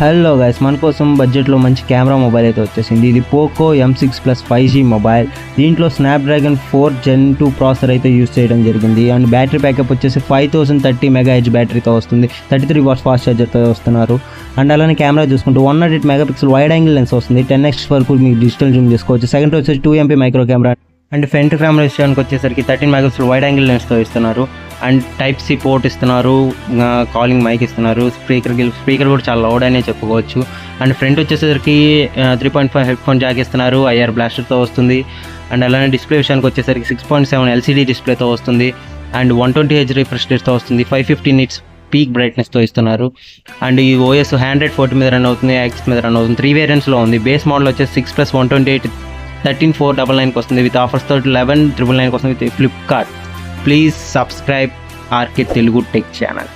Hello guys, మన కోసం బడ్జెట్లో మంచి కెమెరా మొబైల్ అయితే వచ్చేసింది. ఇది Poco M6 Plus 5G mobile. దీంట్లో స్నాప్డ్రాగన్ 4 Gen 2 ప్రాసెసర్ అయితే యూస్ చేయడం జరిగింది. అండ్ బ్యాటరీ బ్యాకప్ వచ్చేసి 5030 mAh బ్యాటరీతో వస్తుంది. 33 watts ఫాస్ట్ ఛార్జర్తో వస్తున్నారు. అండ్ అలానే కెమెరా చూసుకుంటూ 108 MP వైడ్ యాంగిల్ లెన్స్ వస్తుంది. 10x వరకు మీకు డిజిటల్ జూమ్ చేసుకోవచ్చు. సెకండ్ వచ్చేసి 2MP micro camera. And front camera విషయానికి వచ్చేసరికి 13 MP వైడ్ యాంగిల్ లెన్స్తో ఇస్తున్నారు. అండ్ Type-C పోర్ట్ ఇస్తున్నారు, కాలింగ్ మైక్ ఇస్తున్నారు, స్పీకర్ కూడా చాలా లౌడ్ అనే చెప్పుకోవచ్చు. అండ్ ఫ్రంట్ వచ్చేసరికి 3.5 హెడ్ఫోన్ జాక్ ఇస్తున్నారు, IR బ్లాస్టర్తో వస్తుంది. అండ్ అలానే డిస్ప్లే విషయానికి వచ్చేసరికి 6.7 LCD డిస్ప్లేతో వస్తుంది. అండ్ 120Hz రిఫ్రెష్ రేట్తో వస్తుంది. 550 nits పీక్ బ్రైట్నెస్తో ఇస్తున్నారు. అండ్ ఈ OS 140 మీద రన్ అవుతుంది, X మీద రన్ అవుతుంది. 3 వేరియంట్స్లో ఉంది. బేస్ మోడల్ వచ్చేసి 6+128 13,499 వస్తుంది. విత్ ఆఫర్స్ తోటి 11,999 వస్తుంది with Flipkart. Please subscribe RK Telugu tech channel.